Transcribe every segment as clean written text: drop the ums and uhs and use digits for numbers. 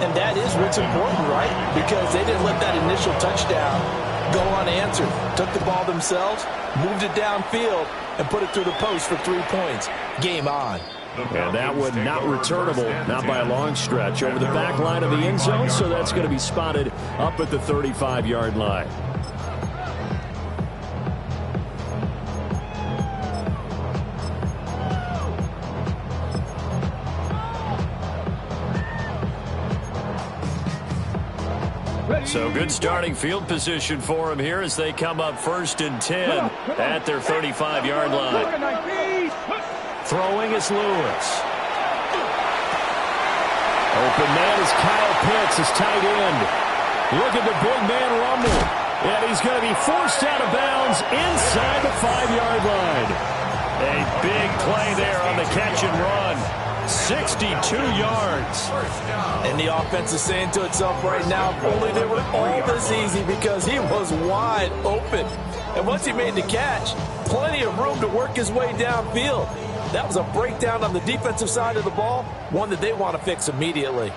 And that is what's important, right? Because they didn't let that initial touchdown go unanswered. Took the ball themselves, moved it downfield, and put it through the post for 3 points. Game on. And that one not returnable, not by a long stretch, over the back line of the end zone, so that's going to be spotted up at the 35-yard line. So good starting field position for him here as they come up 1st and 10 at their 35-yard line. Throwing is Lewis. Open man is Kyle Pitts, his tight end. Look at the big man rumble. And he's going to be forced out of bounds inside the 5-yard line. A big play there on the catch and run. 62 yards. And the offense is saying to itself right now, if only they were all this easy, because he was wide open. And once he made the catch, plenty of room to work his way downfield. That was a breakdown on the defensive side of the ball, one that they want to fix immediately.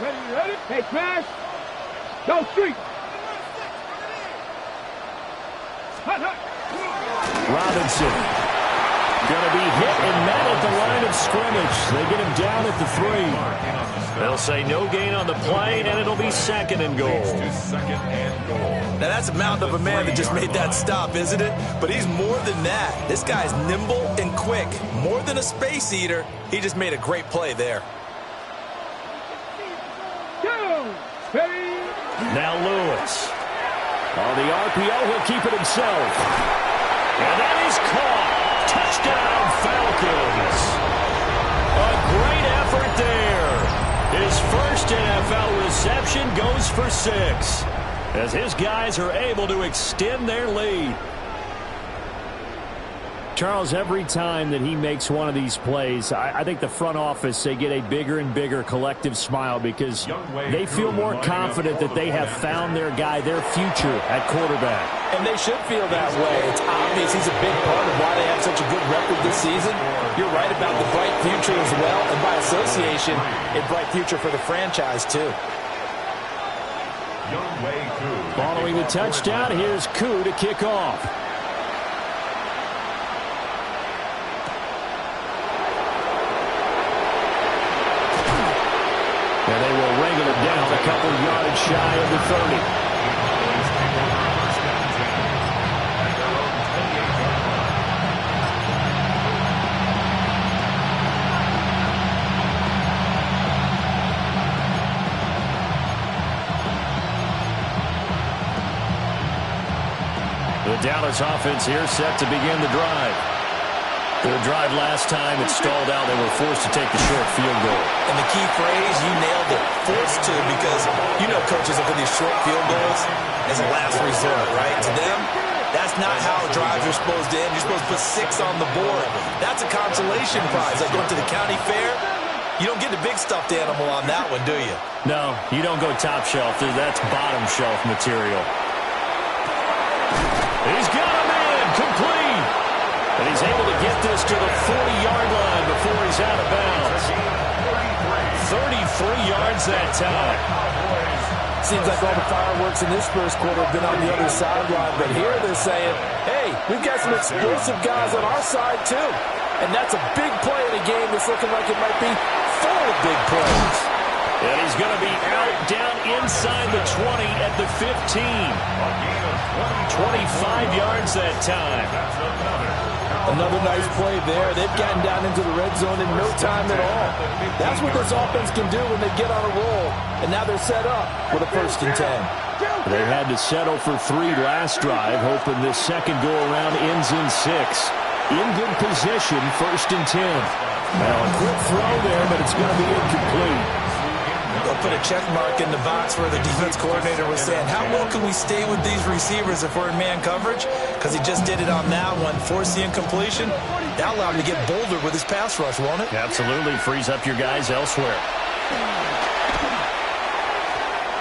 Ready? Hey, smash! Go street! Robinson going to be hit and met at the line of scrimmage. They get him down at the 3. They'll say no gain on the play, and it'll be 2nd and goal. Now, that's a mountain of a man that just made that stop, isn't it? But he's more than that. This guy's nimble and quick. More than a space eater, he just made a great play there. Now Lewis. On the RPO, he'll keep it himself. And that is caught. Touchdown, Falcons. A great effort there. His first NFL reception goes for 6. As his guys are able to extend their lead. Charles, every time that he makes one of these plays, I think the front office, they get a bigger and bigger collective smile because they feel more confident that they have found their guy, their future at quarterback. And they should feel that way. It's obvious he's a big part of why they have such a good record this season. You're right about the bright future as well, and by association, a bright future for the franchise too. Following the touchdown, here's Koo to kick off. And they will wrangle it down a couple yards shy of the 30. The Dallas offense here set to begin the drive. Their drive last time, it stalled out. They were forced to take the short field goal. And the key phrase, you nailed it, forced to, because you know coaches look at these short field goals as a last resort, right? To them, that's not how drives are supposed to end. You're supposed to put 6 on the board. That's a consolation prize. Like going to the county fair, you don't get the big stuffed animal on that one, do you? No, you don't go top shelf. That's bottom shelf material. He's got him in, complete. And he's able to get this to the 40-yard line before he's out of bounds. 33 yards that time. Seems like all the fireworks in this first quarter have been on the other sideline, but here they're saying, hey, we've got some explosive guys on our side too. And that's a big play in a game that's looking like it might be full of big plays. And he's going to be out down inside the 20 at the 15. 25 yards that time. Another nice play there. They've gotten down into the red zone in no time at all. That's what this offense can do when they get on a roll. And now they're set up with a 1st and 10. They had to settle for 3 last drive, hoping this second go-around ends in 6. In good position, 1st and 10. Now a quick throw there, but it's going to be incomplete. They'll put a check mark in the box where the defense coordinator was saying, how well can we stay with these receivers if we're in man coverage? Because he just did it on that one. Force the incompletion. That'll allow him to get bolder with his pass rush, won't it? Absolutely. Frees up your guys elsewhere.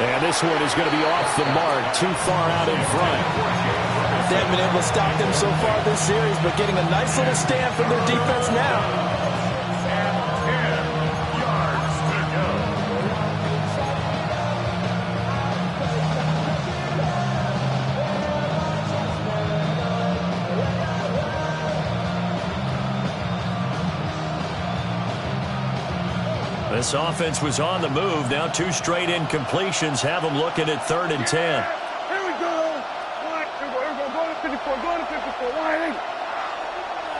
And this one is going to be off the mark, too far out in front. They haven't been able to stop them so far this series, but getting a nice little stand from their defense now. This offense was on the move. Now 2 straight incompletions have them looking at 3rd and 10. Here we go. Here we go. Go to 54. Go to 54. Here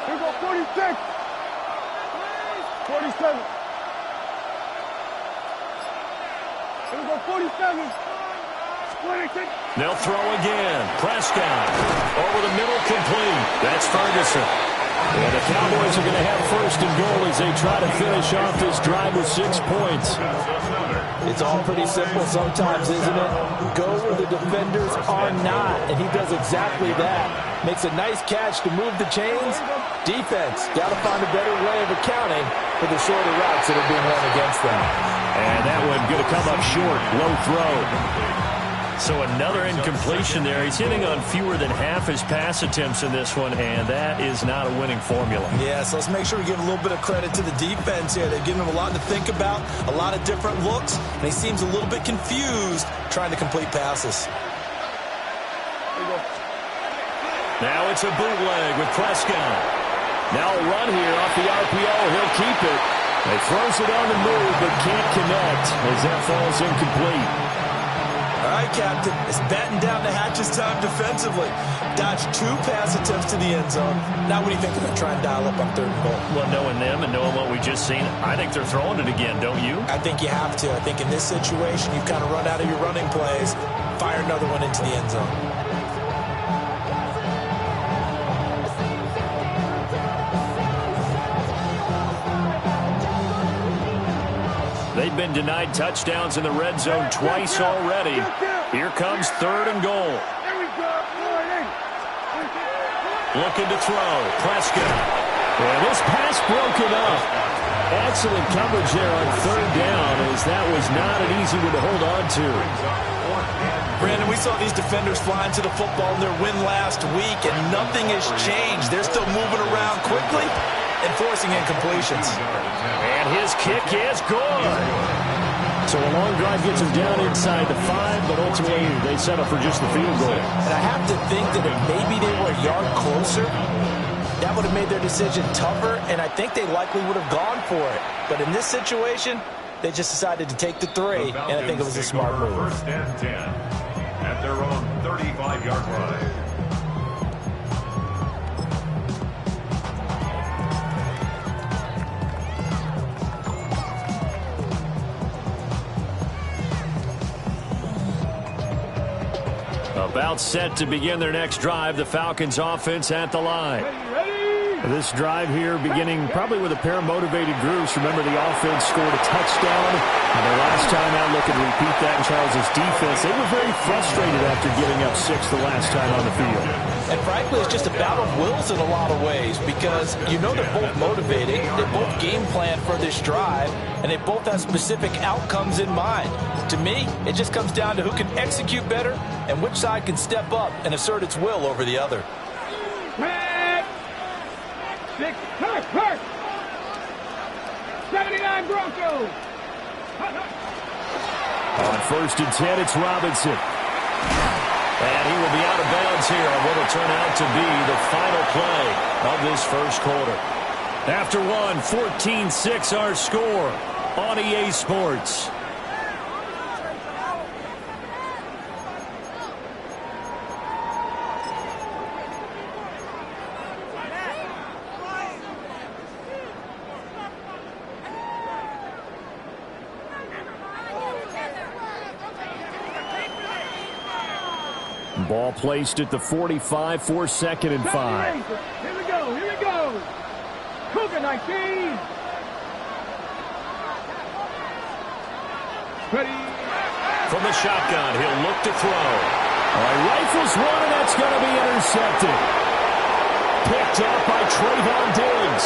we go. 46. 47. Here we go. 47. 26. They'll throw again. Prescott over the middle, complete. That's Ferguson. And the Cowboys are going to have 1st and goal as they try to finish off this drive with 6 points. It's all pretty simple sometimes, isn't it? Go where the defenders are not, and he does exactly that. Makes a nice catch to move the chains. Defense, got to find a better way of accounting for the shorter routes that are being run against them. And that one going to come up short. Low throw. So another incompletion there. He's hitting on fewer than half his pass attempts in this one, and that is not a winning formula. Yeah, so let's make sure we give a little bit of credit to the defense here. They've given him a lot to think about, a lot of different looks, and he seems a little bit confused trying to complete passes. Now it's a bootleg with Prescott. Now a run here off the RPO. He'll keep it. He throws it on the move, but can't connect as that falls incomplete. All right, Captain, it's batten down the hatches time defensively. Dodged 2 pass attempts to the end zone. Now what do you think they're going to try and dial up on 3rd and goal? Well, knowing them and knowing what we just seen, I think they're throwing it again, don't you? I think you have to. I think in this situation, you've kind of run out of your running plays. Fire another one into the end zone. They've been denied touchdowns in the red zone twice already. Here comes 3rd and goal. Looking to throw. Prescott. And this pass broken up. Excellent coverage there on 3rd down, as that was not an easy one to hold on to. Brandon, we saw these defenders flying to the football in their win last week, and nothing has changed. They're still moving around quickly and forcing incompletions. And his kick is good. So a long drive gets him down inside the 5, but ultimately they settle for just the field goal. And I have to think that if maybe they were a yard closer, that would have made their decision tougher, and I think they likely would have gone for it. But in this situation, they just decided to take the 3, and I think it was a smart move. 1st and 10 at their own 35-yard line. About set to begin their next drive. The Falcons offense at the line. This drive here beginning probably with a pair of motivated groups. Remember, the offense scored a touchdown. And the last time out, looking to repeat that in Charles' defense. They were very frustrated after giving up 6 the last time on the field. And frankly, it's just a battle of wills in a lot of ways, because you know they're both motivated. They both game plan for this drive, and they both have specific outcomes in mind. To me, it just comes down to who can execute better and which side can step up and assert its will over the other. 79 Broncos. On 1st and 10, it's Robinson. And he will be out of bounds here on what will turn out to be the final play of this 1st quarter. After one, 14-6 our score on EA Sports. Ball placed at the 45 for 2nd and 5. Here we go. Here we go. Cougar 19. Ready. From the shotgun, he'll look to throw. Rifles one, and that's going to be intercepted. Picked up by Trayvon Diggs.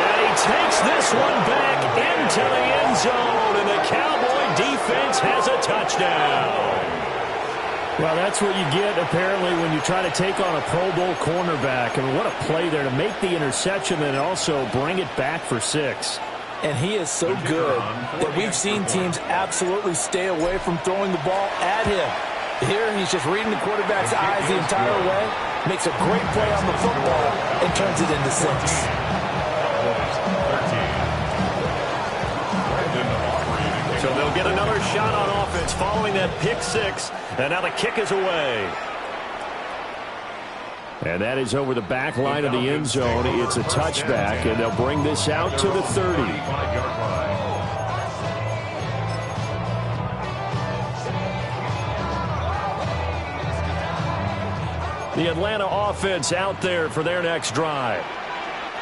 And he takes this one back into the end zone, and the Cowboy defense has a touchdown. Well, that's what you get, apparently, when you try to take on a Pro Bowl cornerback. I mean, what a play there to make the interception and also bring it back for 6. And he is so good that we've seen teams absolutely stay away from throwing the ball at him. Here, he's just reading the quarterback's eyes the entire way, makes a great play on the football, and turns it into 6. So they'll get another shot on offense following that pick six. And now the kick is away. And that is over the back line of the end zone. It's a touchback, and they'll bring this out to the 30. The Atlanta offense out there for their next drive.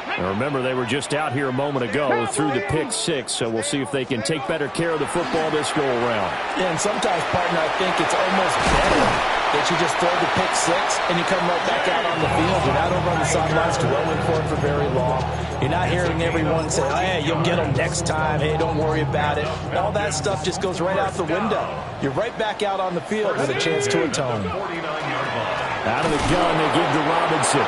And remember, they were just out here a moment ago through the pick six, so we'll see if they can take better care of the football this go-around. Yeah, and sometimes, partner, I think it's almost better that you just throw the pick six and you come right back out on the field. You're not over on the sidelines dwelling for it for very long. You're not hearing everyone say, oh, hey, you'll get them next time. Hey, don't worry about it. All that stuff just goes right out the window. You're right back out on the field with a chance to atone. Out of the gun, they give to Robinson.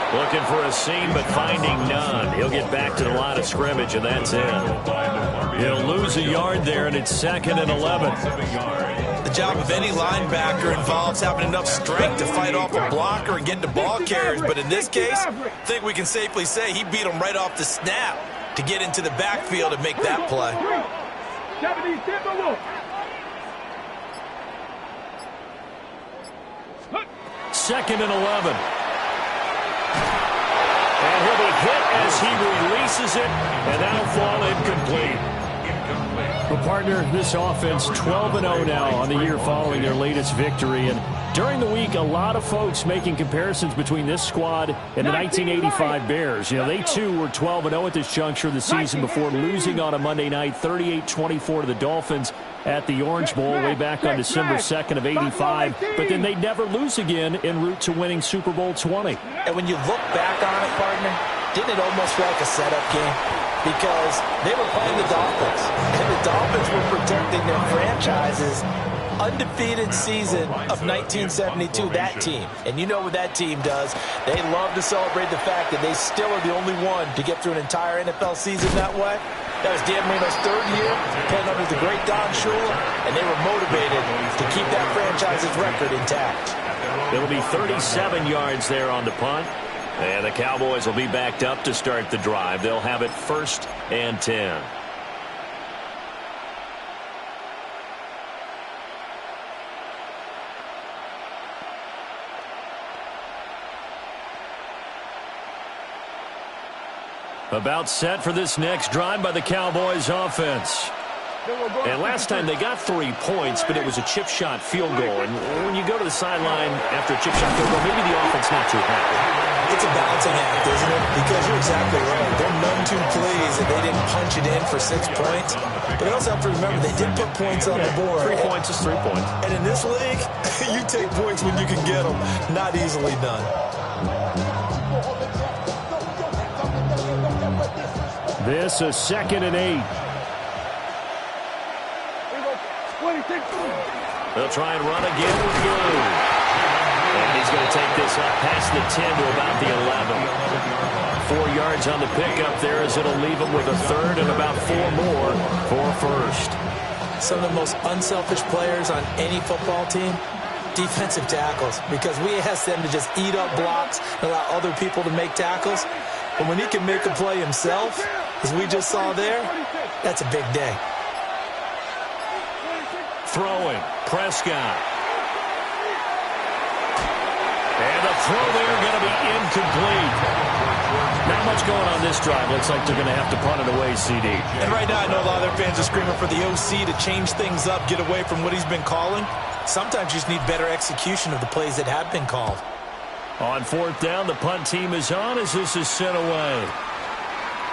Looking for a seam, but finding none. He'll get back to the line of scrimmage, and that's it. He'll lose a yard there, and it's 2nd and 11. The job of any linebacker involves having enough strength to fight off a blocker and get to ball carriers. But in this case, I think we can safely say he beat him right off the snap to get into the backfield and make that play. 2nd and 11. And he'll be hit as he releases it, and that'll fall incomplete. Well, partner, this offense 12-0 now on the year following their latest victory. And during the week, a lot of folks making comparisons between this squad and the 1985 Bears. You know, they too were 12-0 at this juncture of the season before losing on a Monday night 38-24 to the Dolphins at the Orange Bowl way back on December 2nd of 85. But then they'd never lose again en route to winning Super Bowl 20. And when you look back on it, partner, didn't it almost feel like a setup game? Because they were playing the Dolphins, and the Dolphins were protecting their franchise's undefeated season of 1972, that team. And you know what that team does. They love to celebrate the fact that they still are the only one to get through an entire NFL season that way. That was Dan Marino's 3rd year, playing under the great Don Shula, and they were motivated to keep that franchise's record intact. It'll be 37 yards there on the punt. And the Cowboys will be backed up to start the drive. They'll have it 1st and 10. About set for this next drive by the Cowboys offense. And last time they got 3 points, but it was a chip shot field goal. And when you go to the sideline after a chip shot field goal, maybe the offense not too happy. It's a balancing act, isn't it? Because you're exactly right. They're none too pleased that they didn't punch it in for 6 points. But they also have to remember they did put points on the board. 3 points is 3 points. And in this league, you take points when you can get them. Not easily done. This is 2nd and 8. They'll try and run again with Blue. And he's going to take this up past the 10 to about the 11. 4 yards on the pickup there as it'll leave him with a 3rd and about 4 more for 1st. Some of the most unselfish players on any football team, defensive tackles, because we ask them to just eat up blocks and allow other people to make tackles. But when he can make a play himself, as we just saw there, that's a big day. Throwing, Prescott. And the throw there going to be incomplete. Not much going on this drive. Looks like they're going to have to punt it away, CD. And right now I know a lot of their fans are screaming for the OC to change things up, get away from what he's been calling. Sometimes you just need better execution of the plays that have been called. On 4th down, the punt team is on as this is sent away.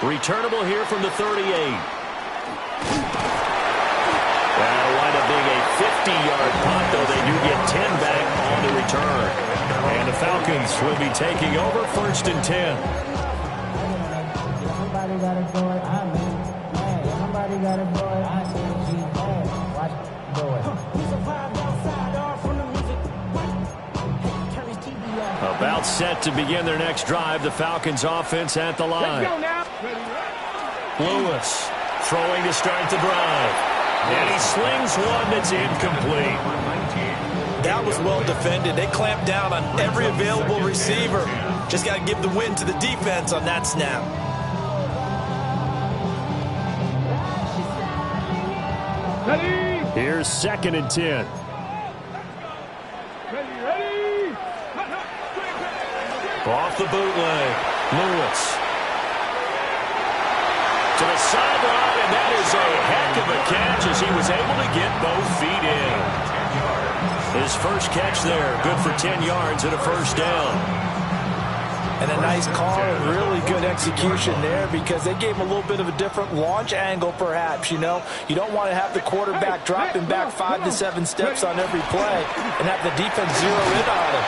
Returnable here from the 38. That'll wind up being a 50-yard punt, though they do get 10 back on the return. And the Falcons will be taking over 1st and 10. Somebody got to do it. Somebody got to do it. I see you. Watch it. Do it. About set to begin their next drive. The Falcons offense at the line. Lewis throwing to start the drive. And he slings one that's incomplete. That was well defended. They clamped down on every available receiver. Just got to give the win to the defense on that snap. Here's 2nd and 10. Ready. Off the bootleg. Lewis. To the sideline, and that is a heck of a catch as he was able to get both feet in. His first catch there, good for 10 yards and a first down. And a nice call and really good execution there because they gave him a little bit of a different launch angle perhaps, you know. You don't want to have the quarterback dropping back 5 to 7 steps on every play and have the defense zero in on him.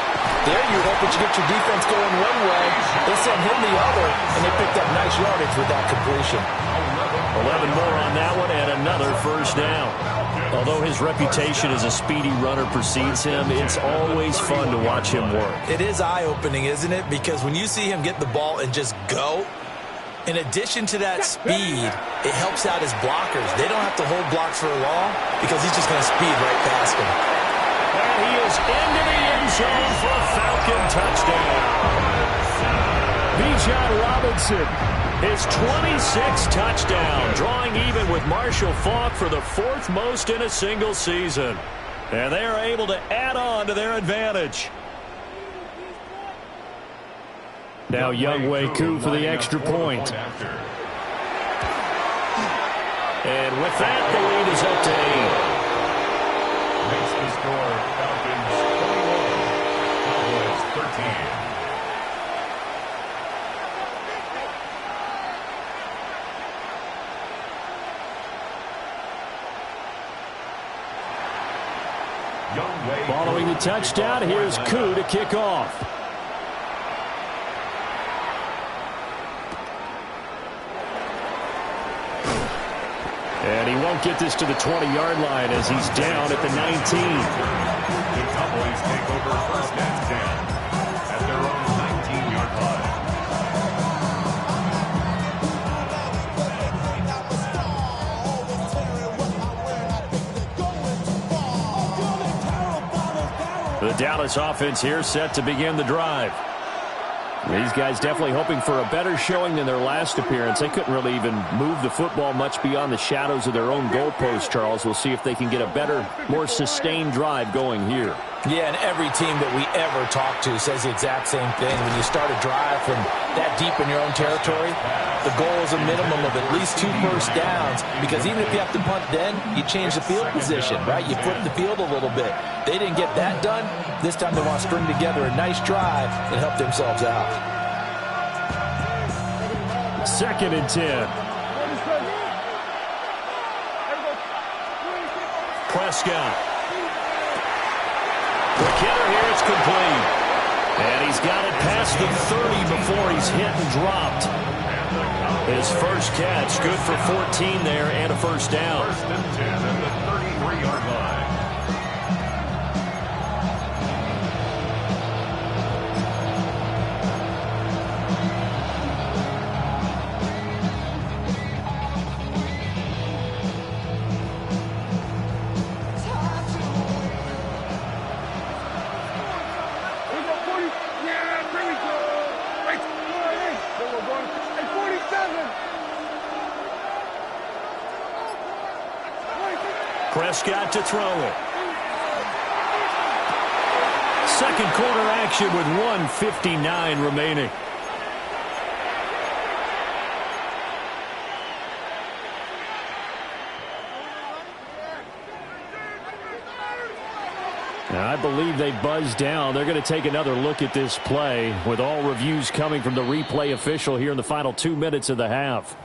There you hope that you get your defense going one way. They sent him the other, and they picked up nice yardage with that completion. 11 more on that one and another first down. Although his reputation as a speedy runner precedes him, it's always fun to watch him work. It is eye-opening, isn't it? Because when you see him get the ball and just go, in addition to that speed, it helps out his blockers. They don't have to hold blocks for long because he's just going to speed right past them. And he is into the end zone for a Falcon touchdown. Bijan Robinson, his 26th touchdown, drawing even with Marshall Faulk for the 4th most in a single season. And they are able to add on to their advantage. Now Younghoe Koo for the extra point. And with that, the lead is up to 8. Makes the score Falcons 21, Cowboys 13. Following the touchdown, here's Koo to kick off. And he won't get this to the 20-yard line as he's down at the 19. The Cowboys take over first and 10 at their own 19-yard line. The Dallas offense here set to begin the drive. These guys definitely hoping for a better showing than their last appearance. They couldn't really even move the football much beyond the shadows of their own goalpost, Charles. We'll see if they can get a better, more sustained drive going here. Yeah, and every team that we ever talk to says the exact same thing. When you start a drive from that deep in your own territory, the goal is a minimum of at least 2 first downs because even if you have to punt then, you change the field position, right? You flip the field a little bit. They didn't get that done. This time they want to string together a nice drive and help themselves out. 2nd and 10. Prescott. The killer here, it's complete. And he's got it past the 30 before he's hit and dropped. His first catch, good for 14 there and a first down. First and 10 at the 33-yard line. Prescott to throw it. Second quarter action with 1:59 remaining. Now, I believe they buzzed down. They're going to take another look at this play with all reviews coming from the replay official here in the final 2 minutes of the half.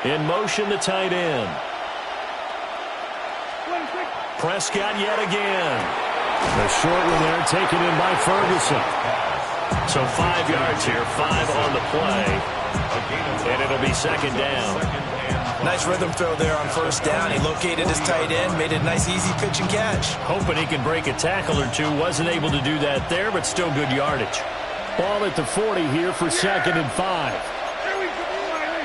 In motion, the tight end. Prescott yet again. The short one there taken in by Ferguson. So 5 yards here, 5 on the play. And it'll be second down. Nice rhythm throw there on first down. He located his tight end, made it a nice easy pitch and catch. Hoping he can break a tackle or two. Wasn't able to do that there, but still good yardage. Ball at the 40 here for 2nd and 5. Here we go, Wiley.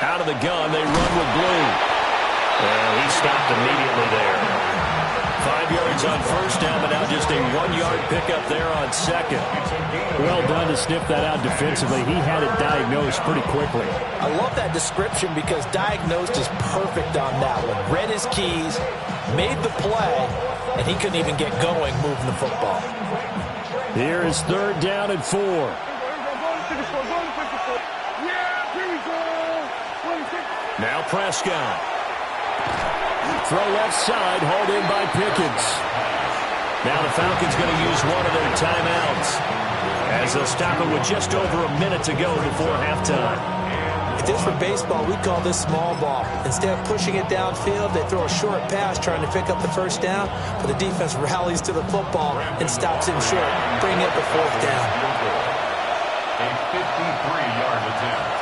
Out of the gun, they run with blue. Well, he stopped immediately there. 5 yards on first down, but now just a 1-yard pickup there on 2nd. Well done to sniff that out defensively. He had it diagnosed pretty quickly. I love that description because diagnosed is perfect on that one. Read his keys, made the play, and he couldn't even get going moving the football. Here is 3rd down and 4. Now Prescott. Throw left side, hauled in by Pickens. Now the Falcons going to use one of their timeouts as they'll stop it with just over a minute to go before halftime. If this were baseball, we'd call this small ball. Instead of pushing it downfield, they throw a short pass trying to pick up the first down, but the defense rallies to the football and stops him short, bringing up the 4th down. A 53-yard attempt.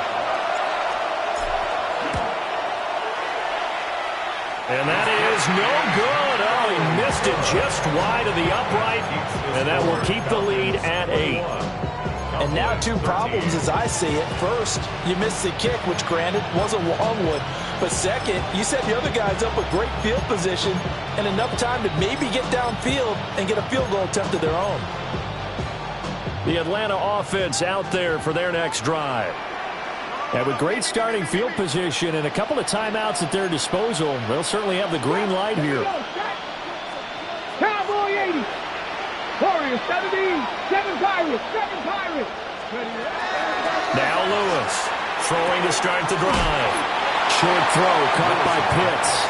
And that is no good. Oh, he missed it just wide of the upright, and that will keep the lead at 8. And now 2 problems as I see it. First, you missed the kick, which granted was a long one. But second, you set the other guys up with great field position and enough time to maybe get downfield and get a field goal attempt of their own. The Atlanta offense out there for their next drive. And with great starting field position and a couple of timeouts at their disposal, they'll certainly have the green light here. Cowboy 80. Warriors 70. 7 Pirates. 7 Pirates. Now Lewis throwing to start the drive. Short throw caught by Pitts.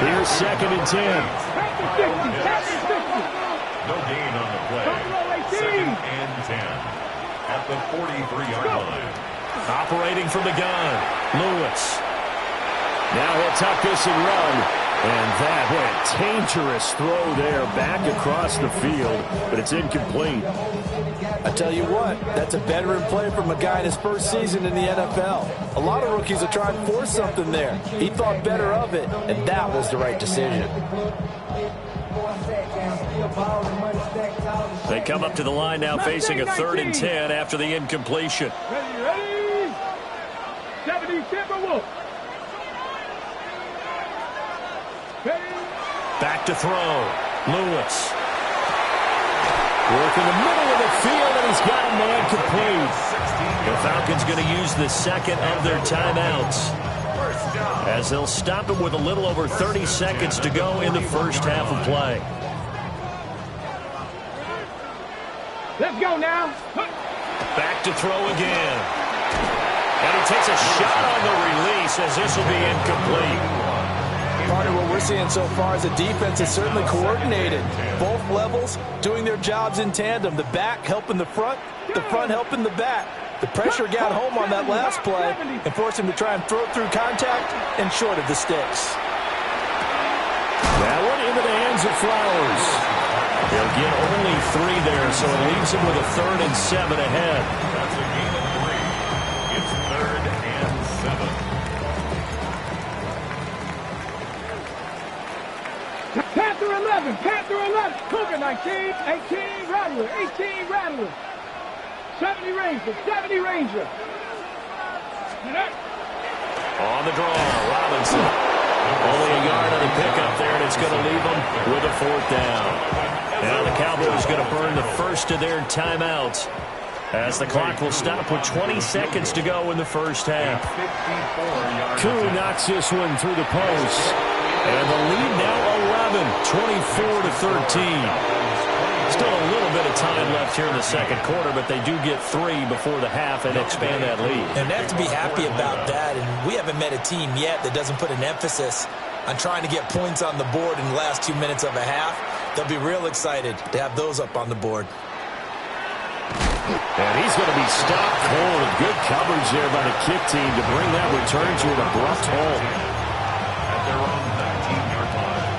Here's 2nd and 10. No gain on the play. 2nd and 10 at the 43-yard line. Operating from the gun, Lewis. Now he'll tuck this and run. And that, what a dangerous throw there back across the field, but it's incomplete. I tell you what, that's a veteran play from a guy in his first season in the NFL. A lot of rookies are trying to force something there. He thought better of it, and that was the right decision. They come up to the line now facing a 3rd and 10 after the incompletion. Ready? 70 Timberwolves. Back to throw. Lewis. Work in the middle of the field, and he's got a man complete. The Falcons going to use the 2nd of their timeouts as they'll stop it with a little over 30 seconds to go in the first half of play. Let's go now. Back to throw again. And he takes a shot on the release as this will be incomplete. Part of what we're seeing so far is the defense is certainly coordinated. Both levels doing their jobs in tandem. The back helping the front helping the back. The pressure got home on that last play and forced him to try and throw it through contact and short of the sticks. That one into the hands of Flowers. He'll get only 3 there, so it leaves him with a 3rd and 7 ahead. That's a gain of 3. It's 3rd and 7. Panther 11. Panther 11. Cougar 19. 18 Rattler. 18 Rattler. 70 Ranger. 70 Ranger. On the draw, Robinson. Only a yard on the pickup there, and it's going to leave them with a 4th down. Now the Cowboys going to burn the first of their timeouts as the clock will stop with 20 seconds to go in the first half. Koo knocks this one through the post. And the lead now 11, 24-13. Still a little bit of time left here in the second quarter, but they do get 3 before the half and expand that lead. And they have to be happy about that. And we haven't met a team yet that doesn't put an emphasis on trying to get points on the board in the last 2 minutes of a half. They'll be real excited to have those up on the board. And he's going to be stopped cold. Good coverage there by the kick team to bring that return to an abrupt halt. At their own 19-yard line.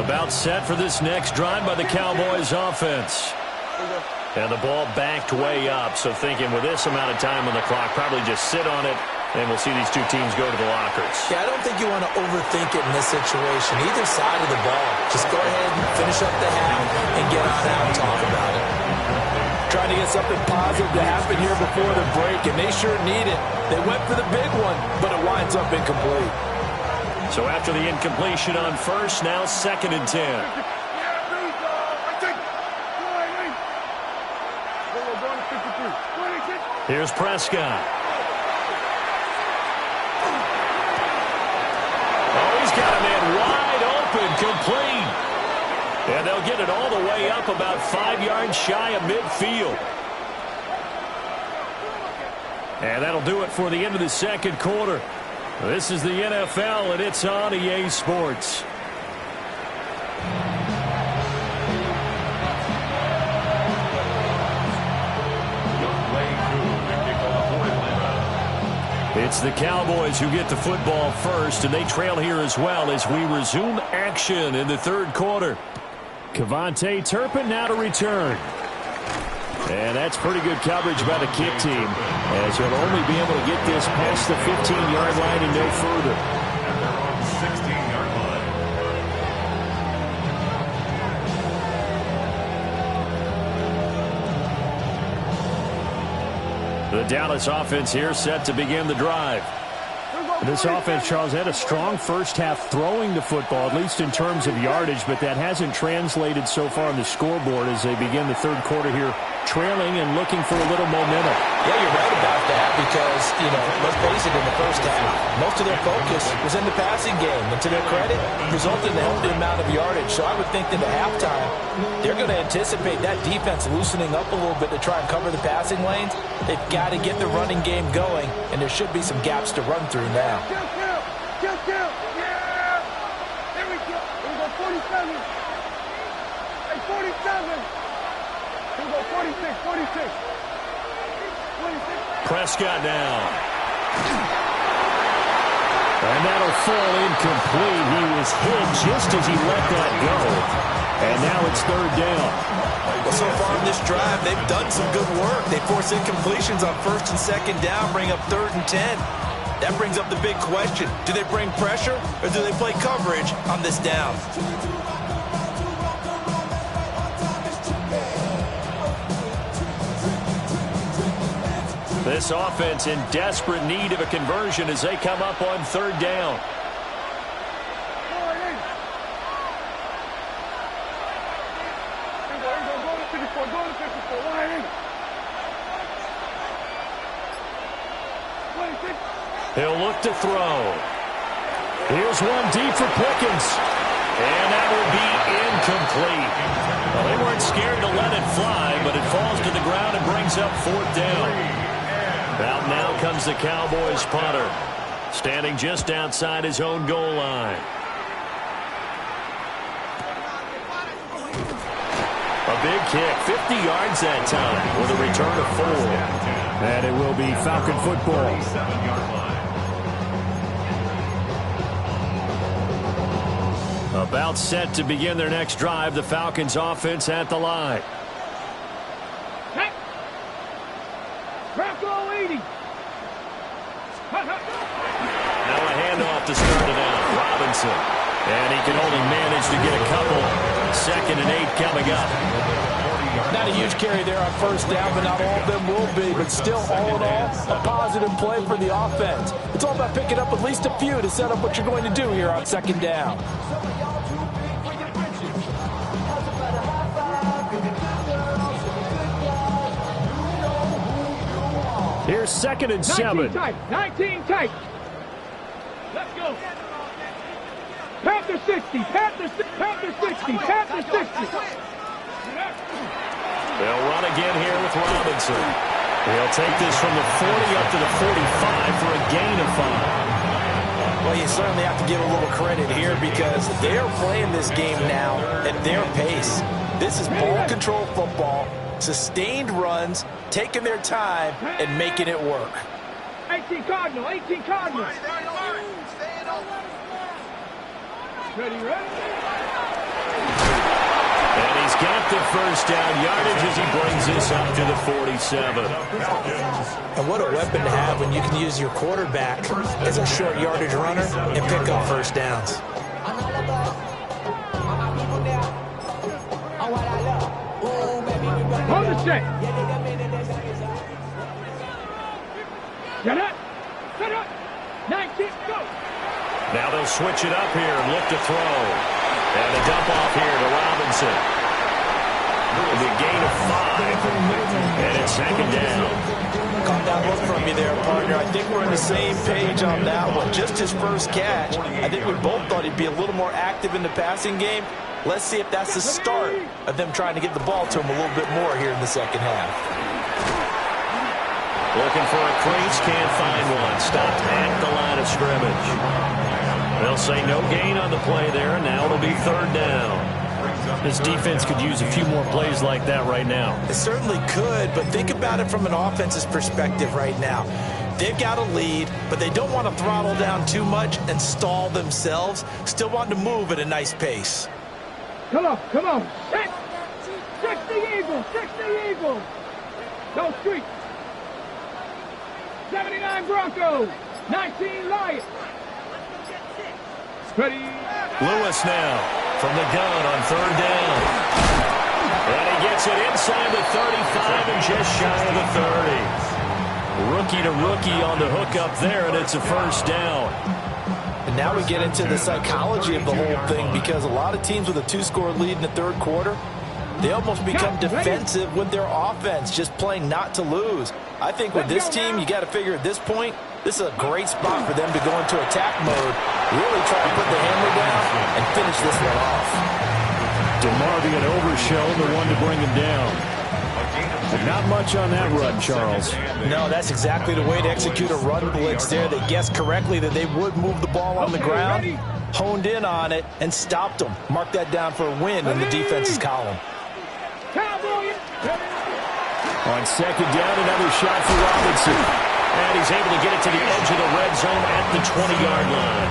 About set for this next drive by the Cowboys offense. And the ball backed way up, so thinking with this amount of time on the clock, probably just sit on it, and we'll see these two teams go to the lockers. Yeah, I don't think you want to overthink it in this situation. Either side of the ball. Just go ahead and finish up the half and get on out and talk about it. Trying to get something positive to happen here before the break, and they sure need it. They went for the big one, but it winds up incomplete. So after the incompletion on first, now 2nd and 10. Here's Prescott. Oh, he's got a man wide open, complete. And they'll get it all the way up about 5 yards shy of midfield. And that'll do it for the end of the second quarter. This is the NFL, and it's on EA Sports. It's the Cowboys who get the football first, and they trail here as well as we resume action in the third quarter. Kevontae Turpin now to return. And that's pretty good coverage by the kick team, as they'll only be able to get this past the 15-yard line and no further. At their own 16-yard line. The Dallas offense here set to begin the drive. This offense, Charles, had a strong first half throwing the football, at least in terms of yardage, but that hasn't translated so far on the scoreboard as they begin the third quarter here, trailing and looking for a little momentum. Yeah, you're right about that because, let's face it, in the first half, most of their focus was in the passing game. And to their credit, resulted in a healthy amount of yardage. So I would think that at halftime, they're going to anticipate that defense loosening up a little bit to try and cover the passing lanes. They've got to get the running game going, and there should be some gaps to run through now. Kill. Yeah. There we go. Here we go, 47. Hey, 47. Here we go, 46. Prescott now. And that'll fall incomplete. He was hit just as he let that go. And now it's third down. Well, so far in this drive, they've done some good work. They force incompletions on 1st and 2nd down, bring up 3rd and 10. That brings up the big question. Do they bring pressure or do they play coverage on this down? This offense in desperate need of a conversion as they come up on 3rd down. He'll look to throw. Here's one deep for Pickens. And that will be incomplete. Well, they weren't scared to let it fly, but it falls to the ground and brings up 4th down. Out now comes the Cowboys punter, standing just outside his own goal line. A big kick, 50 yards that time with a return of 4. And it will be Falcon football. 7-yard line. About set to begin their next drive, the Falcons offense at the line. Bronco 80. Now a handoff to start it out. Robinson. And he can only manage to get a couple. 2nd and 8 coming up. Not a huge carry there on 1st down, but not all of them will be. But still, all in all, a positive play for the offense. It's all about picking up at least a few to set up what you're going to do here on 2nd down. Here's 2nd and 7. 19 tight. Let's go. Panther 60. Panther 60. Panther 60. They'll run again here with Robinson. He'll take this from the 40 up to the 45 for a gain of 5. Well, you certainly have to give a little credit here because they're playing this game now at their pace. This is ball control football, sustained runs, taking their time, and making it work. 18 Cardinal. Ready. And he's got the first down yardage as he brings this up to the 47. And what a weapon to have when you can use your quarterback as a short yardage runner and pick up first downs. Hold the check. Get up. Set up. 19, go. Now they'll switch it up here and look to throw. And a dump off here to Robinson. The gain of 5. And it's second down. Calm down, look from you there, partner. I think we're on the same page on that one. Just his first catch. I think we both thought he'd be a little more active in the passing game. Let's see if that's the start of them trying to get the ball to him a little bit more here in the second half. Looking for a crease, can't find one. Stopped at the line of scrimmage. They'll say no gain on the play there, and now it'll be third down. This defense could use a few more plays like that right now. It certainly could, but think about it from an offense's perspective right now. They've got a lead, but they don't want to throttle down too much and stall themselves. Still want to move at a nice pace. Come on, come on. Set. 60 Eagles, 60 Eagles. Go street. 79 Broncos, 19 Lions. Ready. Lewis now from the gun on third down. And he gets it inside the 35 and just shy of the 30. Rookie to rookie on the hook up there, and it's a first down. And now we get into the psychology of the whole thing, because a lot of teams with a 2-score lead in the third quarter, they almost become defensive with their offense, just playing not to lose. I think with this team, you got to figure at this point, this is a great spot for them to go into attack mode, really try to put the hammer down and finish this one off. DeMarvin Overshell, the one to bring him down. But not much on that run, Charles. No, that's exactly the way to execute a run blitz there. They guessed correctly that they would move the ball on the ground, honed in on it, and stopped them. Mark that down for a win in the defense's column. On second down, another shot for Robinson. And he's able to get it to the edge of the red zone at the 20-yard line.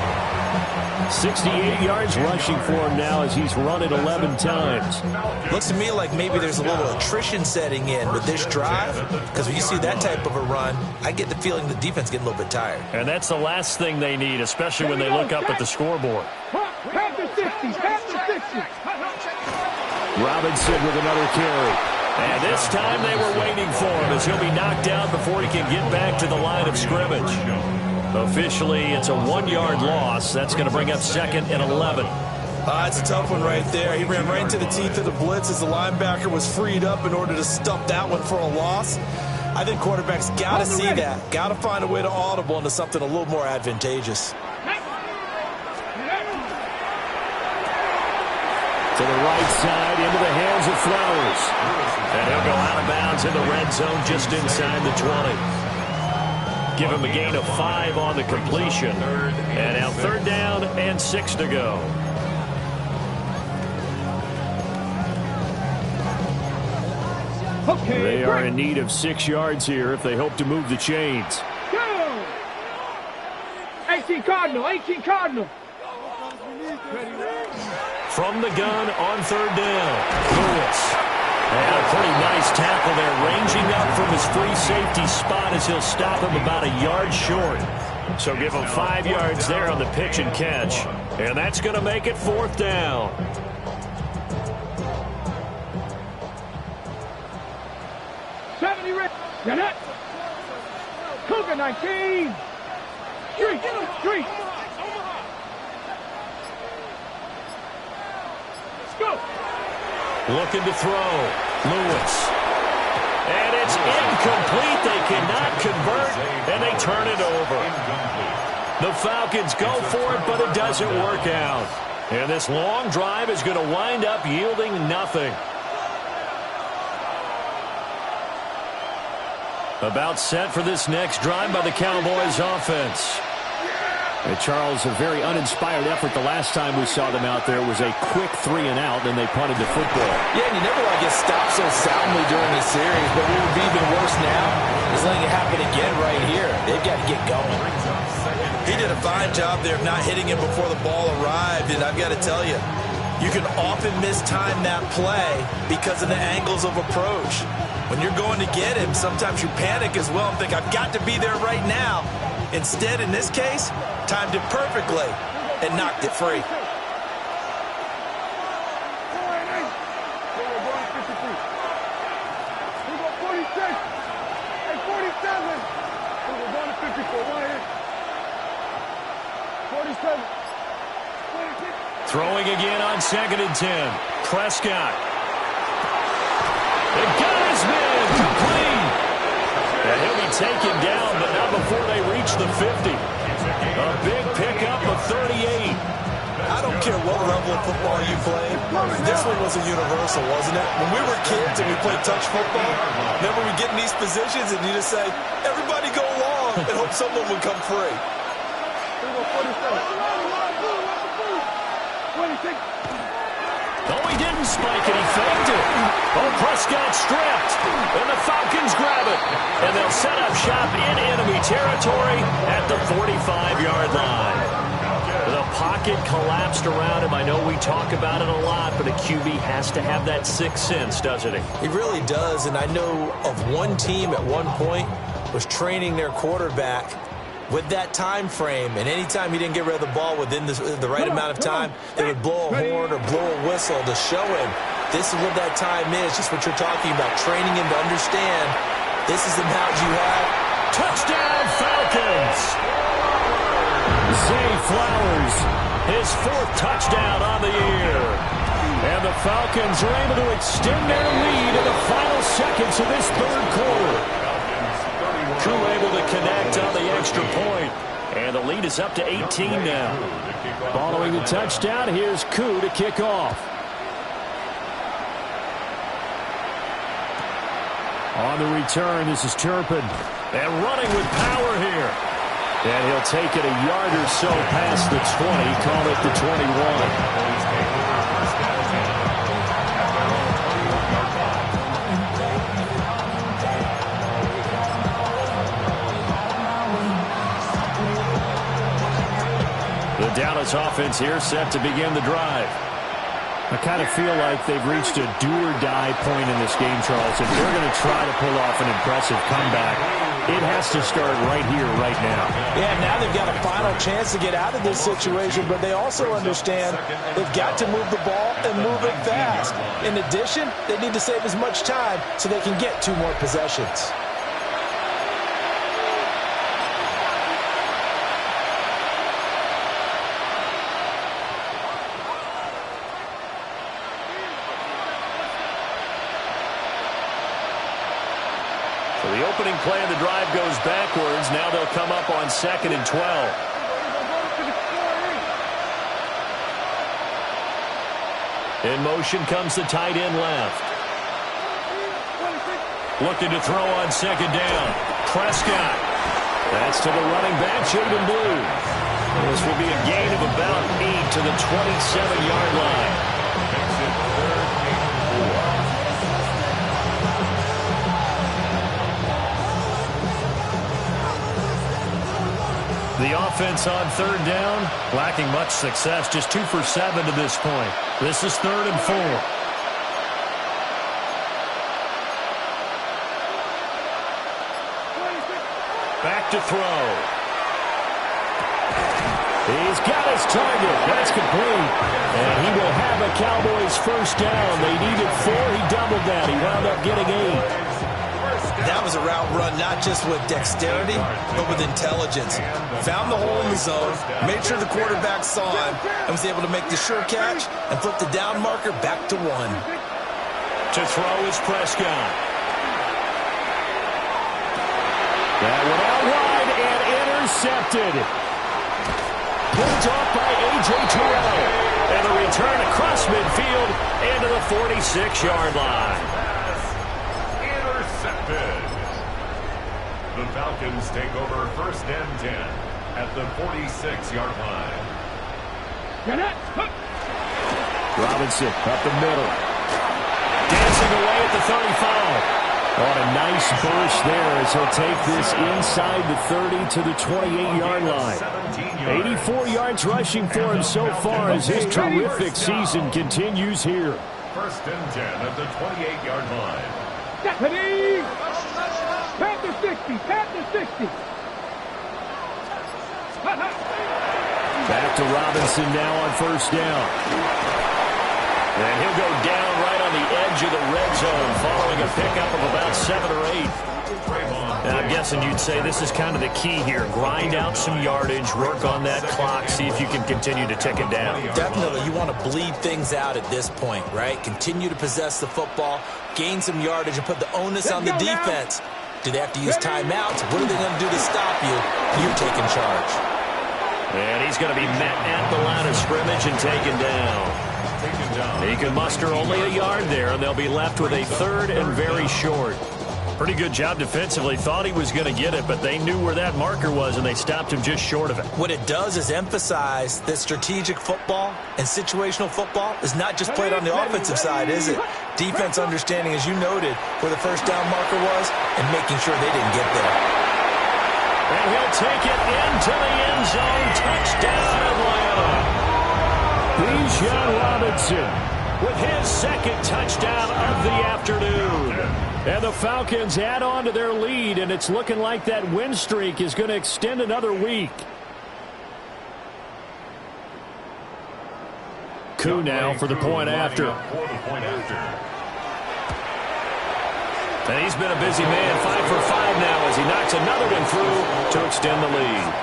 68 yards rushing for him now as he's run it 11 times. Looks to me like maybe there's a little attrition setting in with this drive, because when you see that type of a run, I get the feeling the defense getting a little bit tired. And that's the last thing they need, especially when they look up at the scoreboard. Half the 60, half the 60. Robinson with another carry. And this time they were waiting for him as he'll be knocked down before he can get back to the line of scrimmage. Officially, it's a 1-yard loss. That's going to bring up second and 11. It's a tough one right there. He ran right into the teeth of the blitz as the linebacker was freed up in order to stuff that one for a loss. I think quarterbacks got to see that. Got to find a way to audible into something a little more advantageous. To the right side, into the hands of Flowers. And he'll go out of bounds in the red zone just inside the 20. Give him a gain of 5 on the completion. And now third down and 6 to go. Okay, They are in need of 6 yards here if they hope to move the chains. go. 18 Cardinal, 18 Cardinal. From the gun on third down, Lewis. And a pretty nice tackle there, ranging up from his free safety spot as he'll stop him about a yard short. So give him 5 yards there on the pitch and catch. And that's going to make it fourth down. Get it. Cougar 19. Street, street. Let's go. Looking to throw. Lewis. And it's incomplete. They cannot convert, and they turn it over. The Falcons go for it, but it doesn't work out. And this long drive is going to wind up yielding nothing. About set for this next drive by the Cowboys offense. And Charles, a very uninspired effort the last time we saw them out there was a quick 3 and out, then they punted the football. Yeah, and you never want to get stopped so soundly during the series, but what would be even worse now is letting it happen again right here. They've got to get going. He did a fine job there of not hitting him before the ball arrived, and I've got to tell you, You can often mistime that play because of the angles of approach. When you're going to get him, sometimes you panic as well and think, I've got to be there right now. Instead, in this case, timed it perfectly and knocked it free. Throwing again on 2nd and 10. Prescott. They got his man complete. And he'll be taken down, but not before they reach the 50. A big pickup of 38. I don't care what level of football you play. This one was a universal, wasn't it? When we were kids and we played touch football, remember we get in these positions and you just say, everybody go long and hope someone would come free. No, he didn't spike it. He faked it. Oh, Prescott stripped. And the Falcons grab it. And they'll set up shop in enemy territory at the 45-yard line. The pocket collapsed around him. I know we talk about it a lot, but a QB has to have that sixth sense, doesn't he? He really does, and I know of one team at one point was training their quarterback with that time frame, and anytime he didn't get rid of the ball within the right amount of time, they would blow a horn or blow a whistle to show him this is what that time is, just what you're talking about, training him to understand this is the amount you have. Touchdown, Falcons! Zay Flowers, his 4th touchdown on the year. And the Falcons are able to extend their lead in the final seconds of this 3rd quarter. Koo able to connect on the extra point. And the lead is up to 18 now. Following the touchdown, here's Koo to kick off. On the return, this is Turpin. And running with power here. And he'll take it a yard or so past the 20, call it the 21. The Dallas offense here set to begin the drive. I kind of feel like they've reached a do-or-die point in this game, Charles. If they're going to try to pull off an impressive comeback, it has to start right here, right now. Yeah, now they've got a final chance to get out of this situation, but they also understand they've got to move the ball and move it fast. In addition, they need to save as much time so they can get 2 more possessions. The opening play of the drive goes backwards. Now they'll come up on 2nd and 12. In motion comes the tight end left. Looking to throw on 2nd down. Prescott. That's to the running back, Jaden Blue. This will be a gain of about 8 to the 27-yard line. The offense on 3rd down, lacking much success, just 2 for 7 to this point. This is 3rd and 4. Back to throw. He's got his target. That's complete. And he will have a Cowboys 1st down. They needed 4. He doubled that. He wound up getting 8. That was a route run not just with dexterity, but with intelligence. Found the hole in the zone, made sure the quarterback saw him, and was able to make the sure catch and flip the down marker back to 1. To throw is Prescott. That one out wide and intercepted. Pulled off by A.J. Terrell. And a return across midfield into the 46-yard line. The Falcons take over 1st and 10 at the 46-yard line. Robinson up the middle. Dancing away at the 35. On a nice burst there as he'll take this inside the 30 to the 28-yard line. 84 yards rushing for him so far as his terrific season continues here. First and 10 at the 28-yard line. Deputy! Pat the 60! Pat the 60! Back to Robinson now on first down. And he'll go down right on the edge of the red zone following a pickup of about 7 or 8. And I'm guessing you'd say this is kind of the key here. Grind out some yardage, work on that clock, see if you can continue to tick it down. Definitely, you want to bleed things out at this point, right? Continue to possess the football, gain some yardage, and put the onus on the defense. Do they have to use timeouts? What are they going to do to stop you? You're taking charge. And he's going to be met at the line of scrimmage and taken down. He can muster only a yard there, and they'll be left with a third and very short. Pretty good job defensively. Thought he was going to get it, but they knew where that marker was, and they stopped him just short of it. What it does is emphasize that strategic football and situational football is not just played on the offensive side, is it? Defense understanding, as you noted, where the first down marker was and making sure they didn't get there. And he'll take it into the end zone. Touchdown, Atlanta. Bijan Robinson With his second touchdown of the afternoon. And the Falcons add on to their lead, and it's looking like that win streak is going to extend another week. Koo now for the point after. And he's been a busy man, 5 for 5 now as he knocks another one through to extend the lead.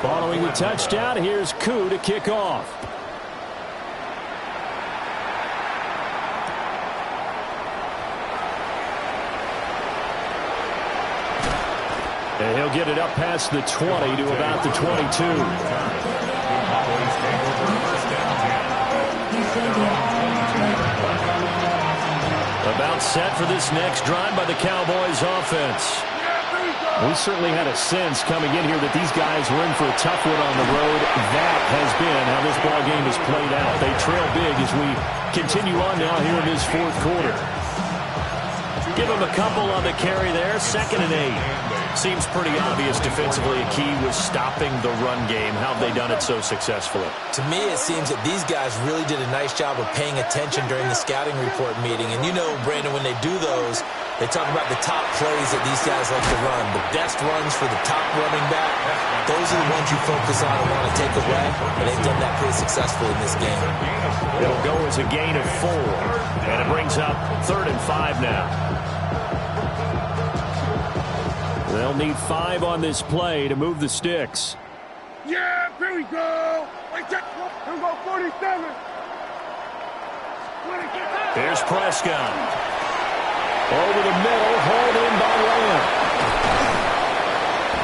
Following the touchdown, here's Koo to kick off. And he'll get it up past the 20 to about the 22. About set for this next drive by the Cowboys offense. We certainly had a sense coming in here that these guys were in for a tough one on the road. That has been how this ball game has played out. They trail big as we continue on now here in this fourth quarter. Give him a couple on the carry there. 2nd and 8. Seems pretty obvious defensively a key was stopping the run game. How have they done it so successfully? To me, it seems that these guys really did a nice job of paying attention during the scouting report meeting. And you know, Brandon, when they do those, they talk about the top plays that these guys like to run. The best runs for the top running back, those are the ones you focus on and want to take away. And they've done that pretty successfully in this game. It'll go as a gain of 4. And it brings up 3rd and 5 now. They'll need 5 on this play to move the sticks. Yeah, here we go. Here we go, 47. Here's Prescott. Over the middle, hauled in by Lamb.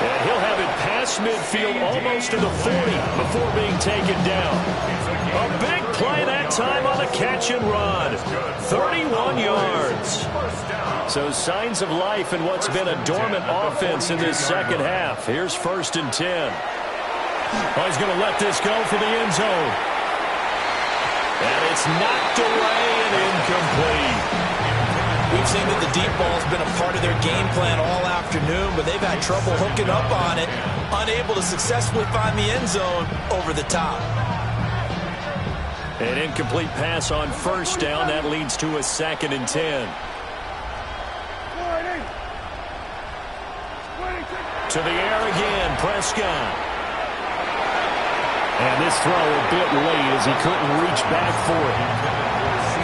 And he'll have it past midfield almost to the 40 before being taken down. A big play that time on the catch and run. 31 yards. So signs of life in what's been a dormant offense in this second half. Here's 1st and 10. Oh, he's going to let this go for the end zone. And it's knocked away and incomplete. We've seen that the deep ball's been a part of their game plan all afternoon, but they've had trouble hooking up on it, unable to successfully find the end zone over the top. An incomplete pass on 1st down. That leads to a 2nd and 10. To the air again, Prescott. And this throw a bit late as he couldn't reach back for it.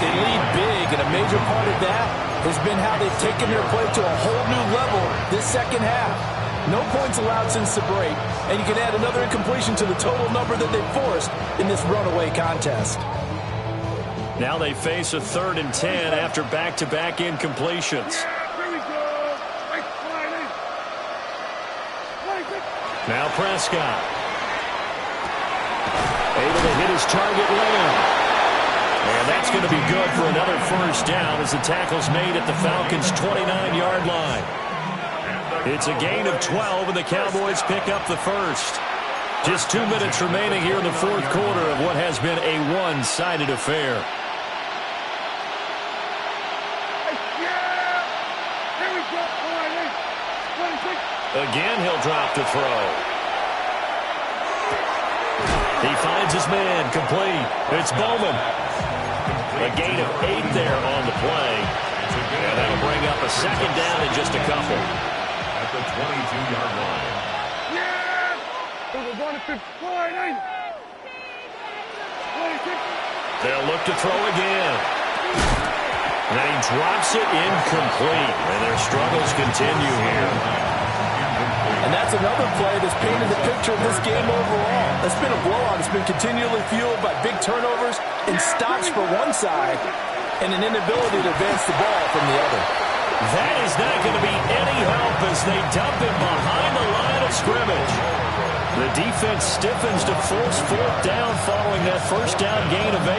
They lead big, and a major part of that has been how they've taken their play to a whole new level this second half. No points allowed since the break, and you can add another incompletion to the total number that they forced in this runaway contest. Now they face a 3rd and 10 after back-to-back incompletions. Now Prescott. Able to hit his target Lamb. And that's going to be good for another 1st down as the tackle's made at the Falcons' 29-yard line. It's a gain of 12, and the Cowboys pick up the 1st. Just 2 minutes remaining here in the fourth quarter of what has been a one-sided affair. Here we go. 26. Again, he'll drop the throw. He finds his man, complete. It's Bowman. A gain of 8 there on the play. And that'll bring up a second down in just a couple. At the 22-yard line. We're going to 50. 26. They'll look to throw again. And then he drops it incomplete. And their struggles continue here. And that's another play that's painted the picture of this game overall. It's been a blowout. It's been continually fueled by big turnovers and stops for one side and an inability to advance the ball from the other. That is not going to be any help as they dump him behind the line of scrimmage. The defense stiffens to force fourth down following that first down gain of 8.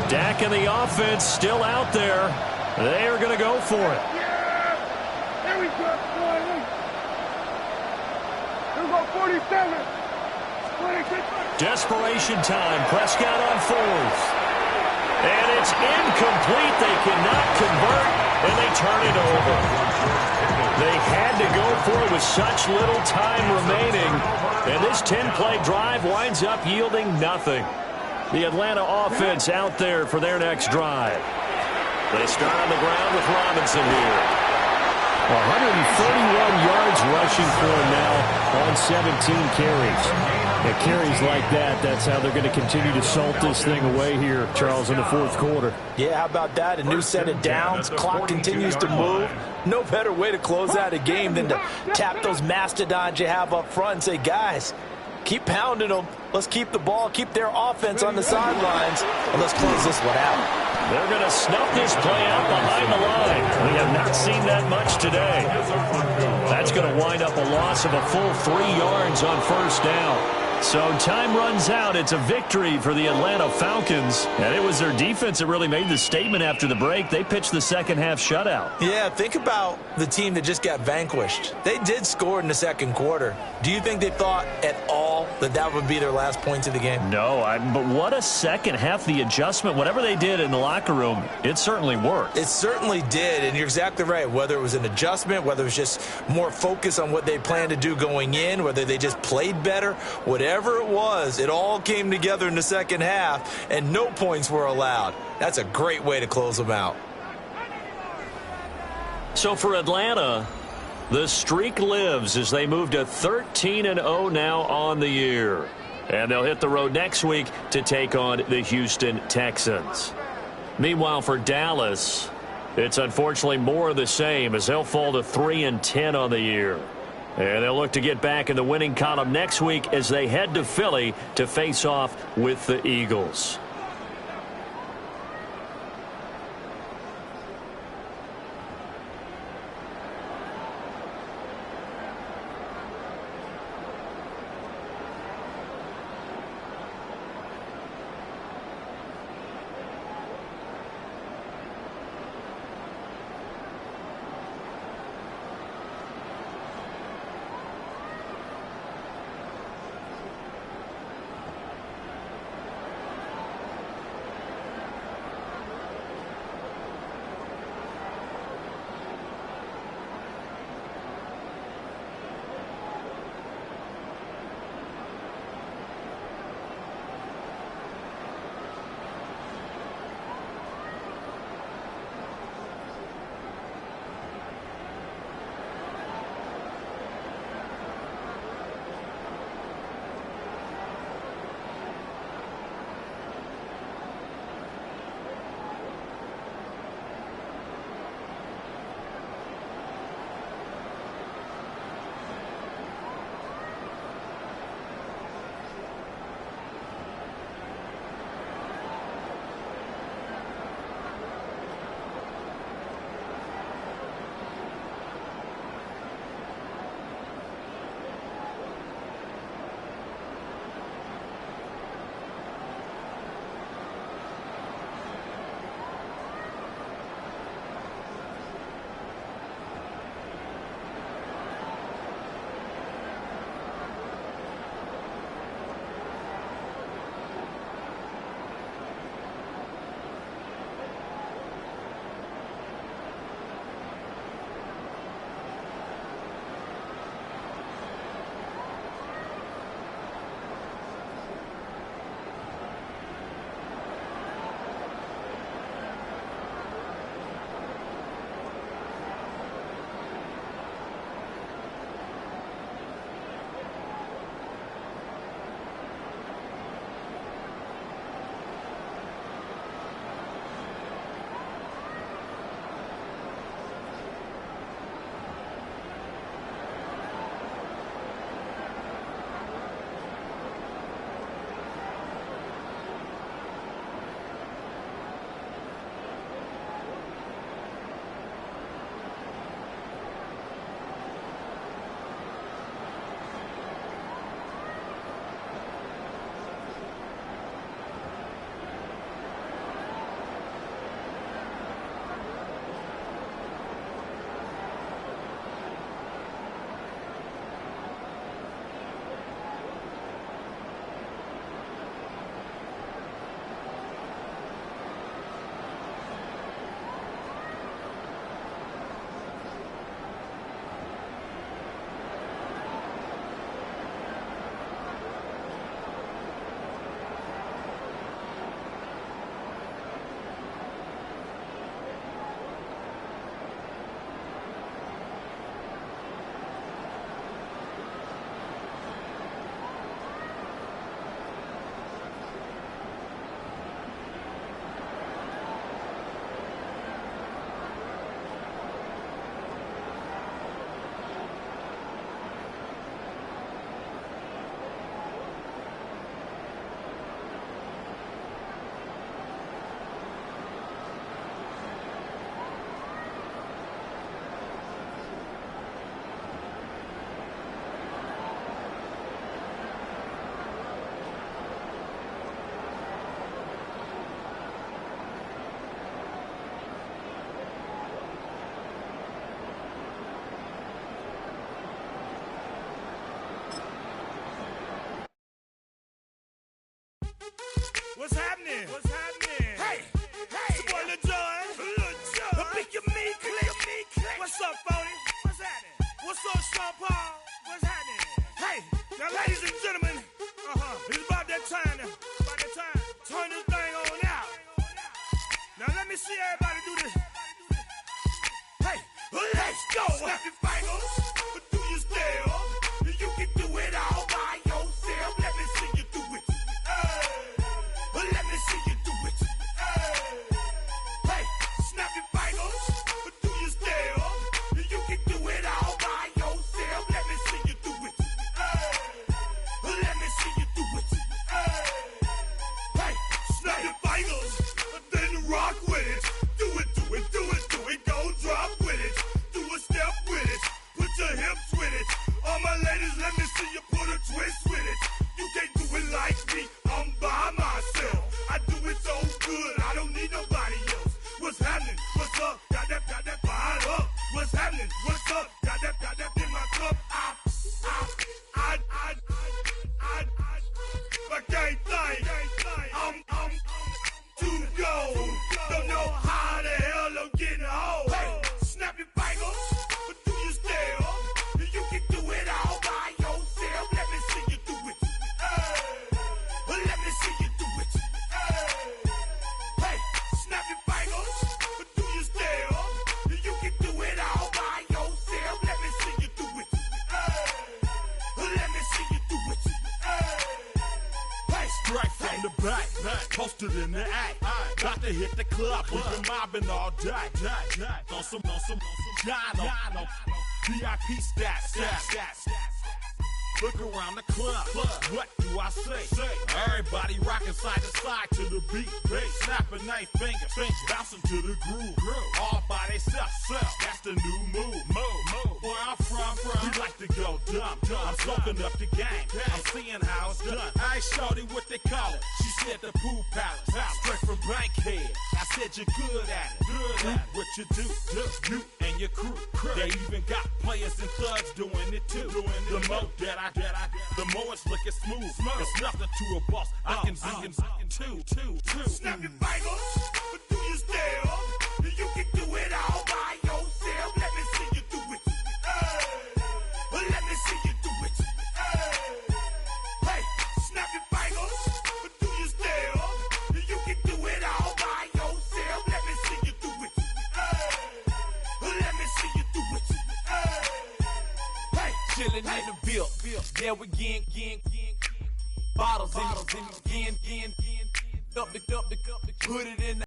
Dak and the offense still out there. They are going to go for it. There we go. 47. 26. Desperation time. Prescott on fourth. And it's incomplete. They cannot convert, and they turn it over. They had to go for it with such little time remaining. And this 10-play drive winds up yielding nothing. The Atlanta offense out there for their next drive. They start on the ground with Robinson here. 131 yards rushing for him now on 17 carries. And carries like that, that's how they're going to continue to salt this thing away here, Charles, in the fourth quarter. Yeah, how about that? A new set of downs. Clock continues to move. No better way to close out a game than to tap those mastodons you have up front and say, guys, keep pounding them. Let's keep the ball, keep their offense on the sidelines, and let's close this one out. They're going to snuff this play out behind the line. We have not seen that much today. That's going to wind up a loss of a full 3 yards on first down. So time runs out. It's a victory for the Atlanta Falcons. And it was their defense that really made the statement after the break. They pitched the second half shutout. Yeah, think about the team that just got vanquished. They did score in the second quarter. Do you think they thought at all that that would be their last points of the game? No, but what a second half. The adjustment, whatever they did in the locker room, it certainly worked. It certainly did, and you're exactly right. Whether it was an adjustment, whether it was just more focus on what they planned to do going in, whether they just played better, whatever it was, it all came together in the second half, and no points were allowed. That's a great way to close them out. So for Atlanta, the streak lives as they move to 13-0 now on the year. And they'll hit the road next week to take on the Houston Texans. Meanwhile, for Dallas, it's unfortunately more of the same as they'll fall to 3-10 on the year. And they'll look to get back in the winning column next week as they head to Philly to face off with the Eagles. Snap your fingers, but do you still? You can do it all by yourself. Let me see you do it. Let me see you do it. Hey, snap your fingers, but do you still? You can do it all by yourself. Let me see you do it. Let me see you do it. Hey, snap your fingers, then rock with it. Do it, do it, do it, do it. Go drop with it. Do a step with it. Put your hips with it. All my ladies, let me see you put a twist with it. You can't do it like me. I'm by myself. I do it so good. I don't need nobody else. What's happening? What's up? Got that fired up. What's happening? What's up? Got that in my cup. I can't think. I'm too cold. Don't know how the hell I'm getting home. Hey, snap your fingers, but do you still? You can do it all by yourself. Let me see you do it. Let me see you do it. Hey, snap your fingers, but do you still? You can do it all by yourself. Let me see you do it. Let me see you do it. Hey, straight from the back, posted in the act. Got to hit the club, we've been mobbing all day. On some Jono, VIP stats. Look around the club, what do I say? Everybody rocking side to side to the beat. Snapping their fingers, bouncing to the groove. All by themselves, that's the new move. Where I'm from, we like to go dumb. I'm soaking up the game, I'm seeing how it's done. I ain't shorty what they call it. She said the pool palace, straight from Bankhead. I said you're good at it. What you do, you and your crew. They even got players and thugs doing it too. The more the more it's looking smooth. It's nothing to a boss. I can see two. Snap your fingers, but do you still? You can do it all by yourself. Let me see you do it. Let me see you do it. Hey, snap your fingers, but do you still? You can do it all by yourself. Let me see you do it. Let me see you do it. Hey, chillin' in the bill. Yeah, we again. Bottles in again. Up the cup, put it in the